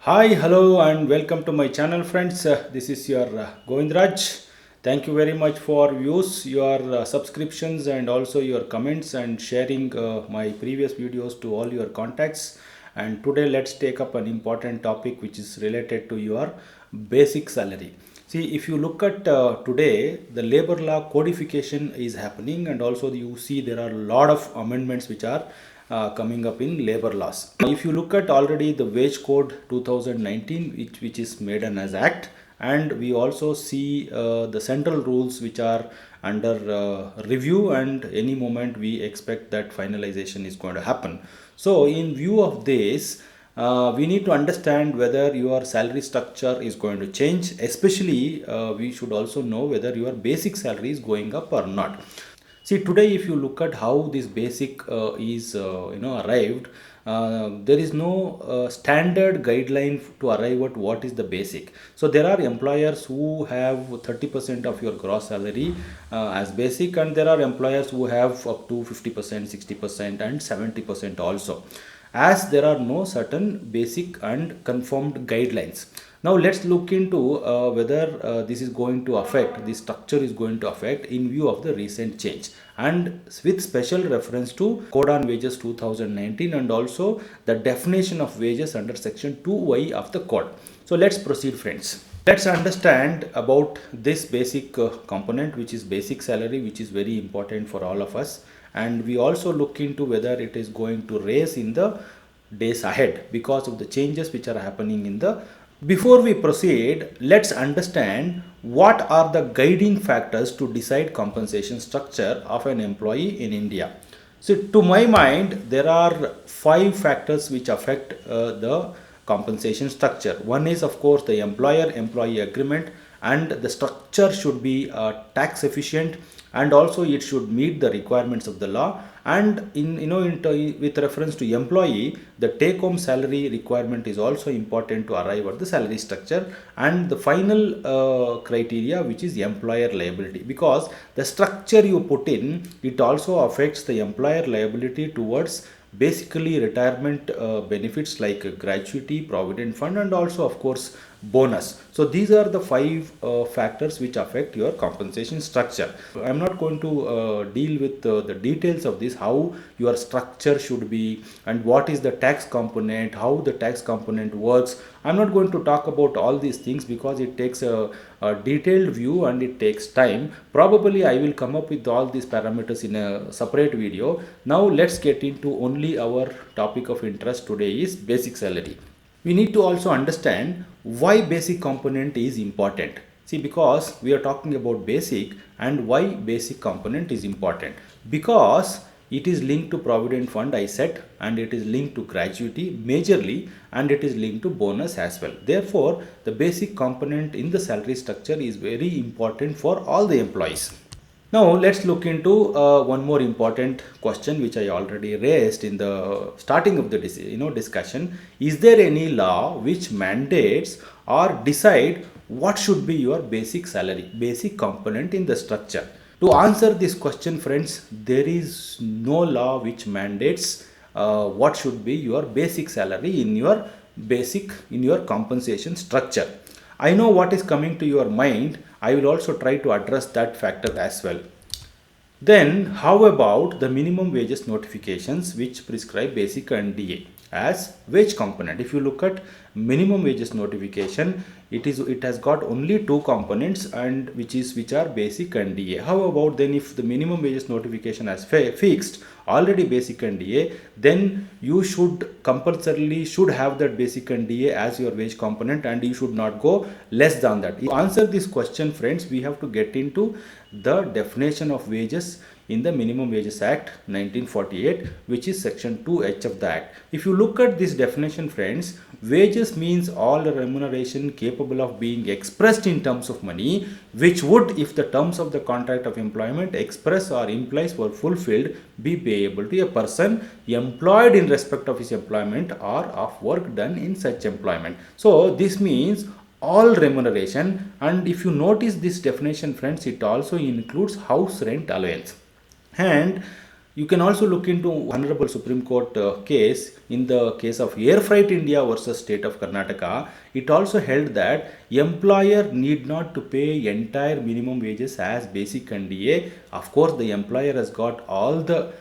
Hi, hello, and welcome to my channel, friends. This is your Govindraj. Thank you very much for views, your subscriptions, and also your comments and sharing my previous videos to all your contacts. And today, let's take up an important topic which is related to your basic salary. See, if you look at today, the labor law codification is happening, and also you see there are a lot of amendments which are coming up in labor laws. If you look at already the wage code 2019, which is made an as act, and we also see the central rules which are under review, and any moment we expect that finalization is going to happen. So in view of this, we need to understand whether your salary structure is going to change. Especially we should also know whether your basic salary is going up or not. See, today if you look at how this basic is arrived, there is no standard guideline to arrive at what is the basic. So there are employers who have 30% of your gross salary as basic, and there are employers who have up to 50%, 60%, and 70% also, as there are no certain basic and confirmed guidelines. Now let's look into whether this is going to affect, the structure is going to affect in view of the recent change, and with special reference to code on wages 2019, and also the definition of wages under section 2y of the code. So let's proceed, friends. Let's understand about this basic component, which is basic salary, which is very important for all of us. And we also look into whether it is going to raise in the days ahead because of the changes which are happening in the. Before we proceed, let's understand what are the guiding factors to decide compensation structure of an employee in India. So to my mind, there are five factors which affect the compensation structure. One is, of course, the employer employee agreement, and the structure should be tax efficient, and also it should meet the requirements of the law. And with reference to employee, the take home salary requirement is also important to arrive at the salary structure. And the final criteria, which is employer liability, because the structure you put in, it also affects the employer liability towards basically retirement benefits like gratuity, provident fund, and also of course bonus. So these are the five factors which affect your compensation structure. I'm not going to deal with the details of this, how your structure should be, and what is the tax component, how the tax component works. I'm not going to talk about all these things because it takes a detailed view and it takes time. Probably I will come up with all these parameters in a separate video. Now let's get into only our topic of interest today, is basic salary. We need to also understand why basic component is important. See, because we are talking about basic, and why basic component is important, because it is linked to provident fund, I said, and it is linked to gratuity majorly, and it is linked to bonus as well. Therefore the basic component in the salary structure is very important for all the employees. Now let's look into one more important question which I already raised in the starting of the discussion. Is there any law which mandates or decide what should be your basic salary, basic component in the structure? To answer this question, friends, there is no law which mandates what should be your basic salary in your compensation structure. I know what is coming to your mind. I will also try to address that factor as well. Then, how about the minimum wages notifications which prescribe basic and DA as wage component? If you look at minimum wages notification, it has got only two components, and which are basic and DA. How about then if the minimum wages notification has fixed already basic and DA, then you should compulsorily should have that basic and DA as your wage component, and you should not go less than that. To answer this question, friends, we have to get into the definition of wages in the Minimum Wages Act 1948, which is section 2H of the act. If you look at this definition, friends, wages means all remuneration capable of being expressed in terms of money, which would, if the terms of the contract of employment express or implies were fulfilled, be payable to a person employed in respect of his employment or of work done in such employment. So this means all remuneration. And if you notice this definition, friends, it also includes house rent allowance. And You can also look into Honorable Supreme Court case in the case of Air Freight India versus State of Karnataka. It also held that employer need not to pay entire minimum wages as basic and DA. Of course, the employer has got all the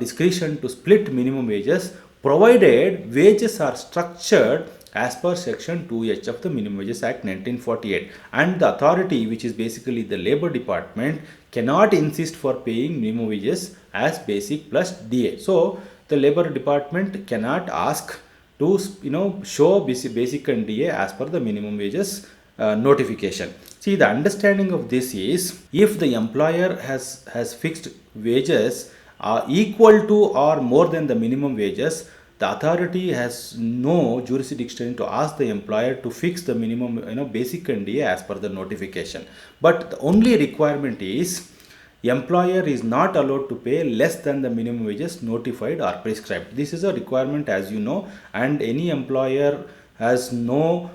discretion to split minimum wages, provided wages are structured as per section 2H of the Minimum Wages Act 1948, and the authority, which is basically the Labor Department, cannot insist for paying minimum wages as basic plus DA. So the Labor Department cannot ask to show basic and DA as per the minimum wages notification. See, the understanding of this is, if the employer has fixed wages equal to or more than the minimum wages, the authority has no jurisdiction to ask the employer to fix the minimum basic and DA as per the notification. But the only requirement is, employer is not allowed to pay less than the minimum wages notified or prescribed. This is a requirement, as you know, and any employer has no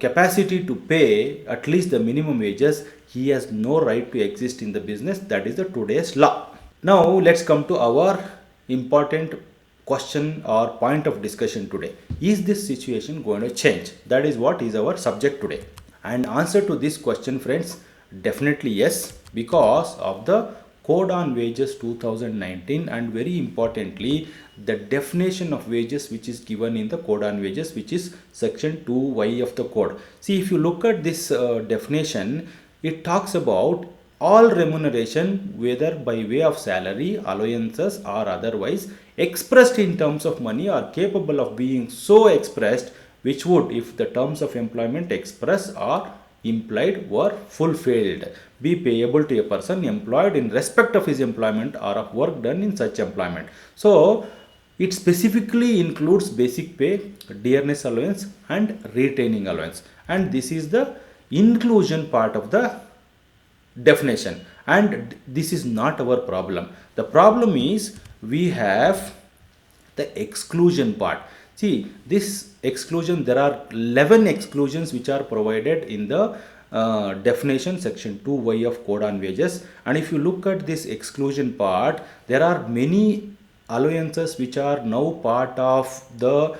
capacity to pay at least the minimum wages, he has no right to exist in the business. That is the today's law. Now let's come to our important question or point of discussion today. Is this situation going to change? That is what is our subject today. And answer to this question, friends, definitely yes, because of the Code on Wages 2019, and very importantly, the definition of wages which is given in the Code on Wages, which is section 2Y of the code. See, if you look at this definition, it talks about all remuneration, whether by way of salary, allowances or otherwise, expressed in terms of money, are capable of being so expressed, which would, if the terms of employment express or implied were fulfilled, be payable to a person employed in respect of his employment or of work done in such employment. So it specifically includes basic pay, dearness allowance and retaining allowance, and this is the inclusion part of the definition. And this is not our problem. The problem is, we have the exclusion part. See, this exclusion, there are 11 exclusions which are provided in the definition section 2Y of Code on Wages. And if you look at this exclusion part, there are many allowances which are now part of the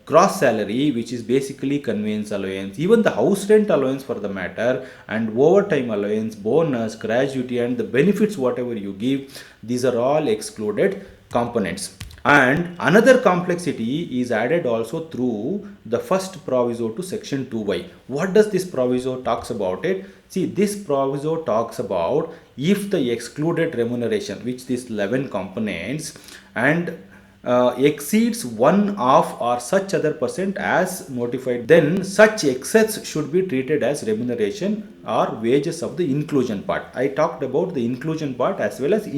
gross salary, which is basically conveyance allowance, even the house rent allowance for the matter, and overtime allowance, bonus, gratuity and the benefits whatever you give, these are all excluded components. And another complexity is added also through the first proviso to section 2Y. What does this proviso talks about it? See, this proviso talks about, if the excluded remuneration, which these 11 components, and exceeds one of or such other percent as notified, then such excess should be treated as remuneration or wages of the inclusion part. I talked about the inclusion part as well as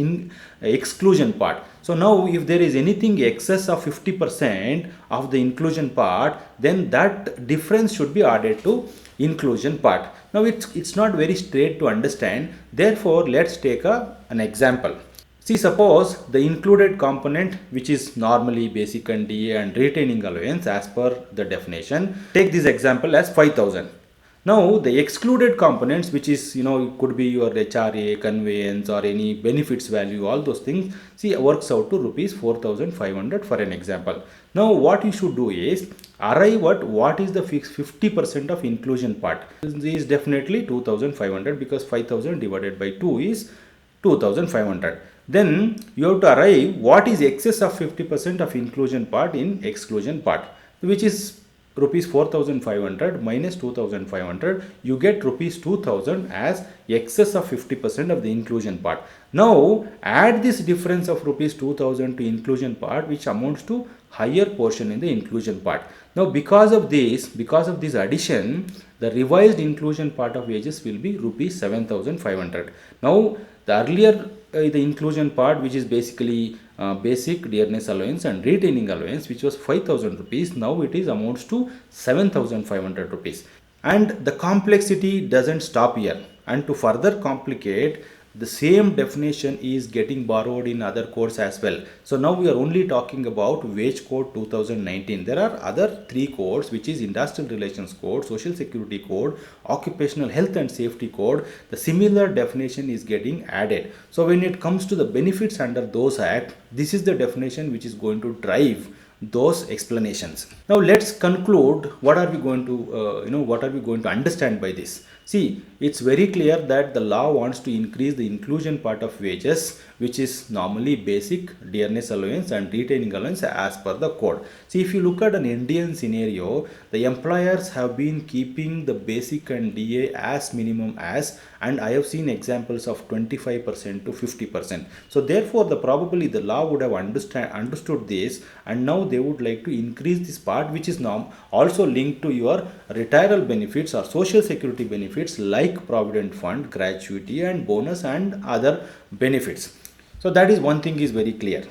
exclusion part. So now, if there is anything excess of 50% of the inclusion part, then that difference should be added to inclusion part. Now it's not very straight to understand. Therefore, let's take an example. See, suppose the included component, which is normally basic and DA and retaining allowance as per the definition, take this example as 5,000. Now the excluded components, which is it could be your HRA, conveyance or any benefits value, all those things, see, works out to rupees 4,500 for an example. Now what you should do is arrive at what is the fixed 50% of inclusion part. This is definitely 2,500, because 5,000 divided by 2 is 2,500. Then you have to arrive what is excess of 50% of inclusion part in exclusion part, which is rupees 4,500 minus 2,500, you get rupees 2,000 as excess of 50% of the inclusion part. Now add this difference of rupees 2,000 to inclusion part, which amounts to higher portion in the inclusion part. Now because of this addition, the revised inclusion part of wages will be rupees 7,500. Now the earlier the inclusion part, which is basically basic, dearness allowance and retaining allowance, which was 5,000 rupees, now it is amounts to 7,500 rupees. And the complexity doesn't stop here. And to further complicate, the same definition is getting borrowed in other codes as well. So now we are only talking about wage code 2019. There are other three codes, which is industrial relations code, social security code, occupational health and safety code. The similar definition is getting added. So when it comes to the benefits under those act, this is the definition which is going to drive those explanations. Now let's conclude. What are we going to what are we going to understand by this? See, it's very clear that the law wants to increase the inclusion part of wages, which is normally basic, dearness allowance and retaining allowance as per the code. See, if you look at an Indian scenario, the employers have been keeping the basic and DA as minimum as, and I have seen examples of 25% to 50%. So therefore, probably the law would have understood this, and now they would like to increase this part, which is now also linked to your retirement benefits or social security benefits like provident fund, gratuity and bonus and other benefits. So that is one thing is very clear.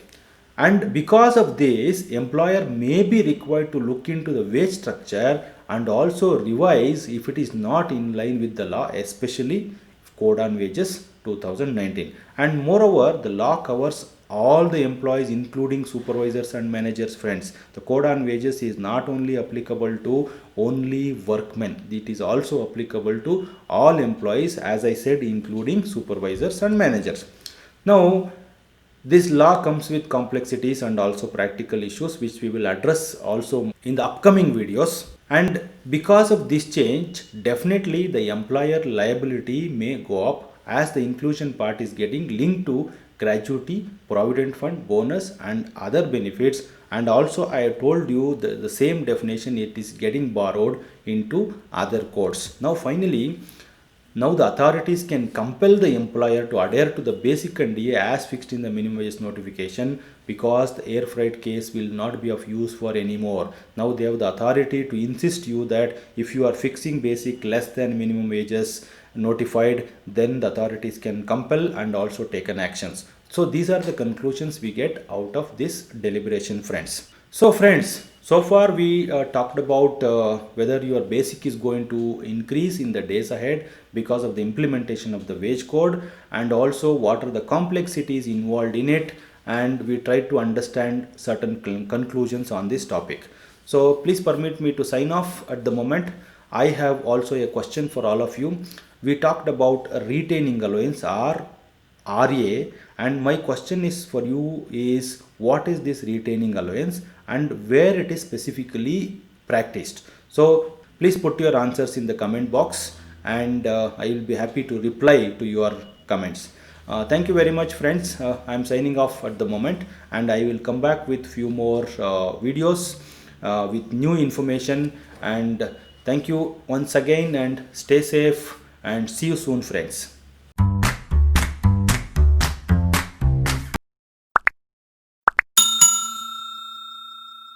And because of this, employer may be required to look into the wage structure and also revise if it is not in line with the law, especially code on wages 2019. And moreover, the law covers all the employees including supervisors and managers. Friends, the code on wages is not only applicable to only workmen, it is also applicable to all employees, as I said, including supervisors and managers. Now this law comes with complexities and also practical issues, which we will address also in the upcoming videos. And because of this change, definitely the employer liability may go up, as the inclusion part is getting linked to gratuity, provident fund, bonus and other benefits. And also I have told you the same definition, it is getting borrowed into other codes. Now finally, now the authorities can compel the employer to adhere to the basic and DA as fixed in the minimum wage notification, because the air freight case will not be of use for anymore. Now they have the authority to insist you that if you are fixing basic less than minimum wages notified, then the authorities can compel and also take an actions. So these are the conclusions we get out of this deliberation, friends. So friends, so far we talked about whether your basic is going to increase in the days ahead because of the implementation of the wage code, and also what are the complexities involved in it, and we tried to understand certain conclusions on this topic. So please permit me to sign off at the moment. I have also a question for all of you. We talked about retaining allowance or RA, and my question is for you is, what is this retaining allowance and where it is specifically practiced? So please put your answers in the comment box, and I will be happy to reply to your comments. Thank you very much, friends. I am signing off at the moment, and I will come back with few more videos with new information. And thank you once again, and stay safe and see you soon, friends.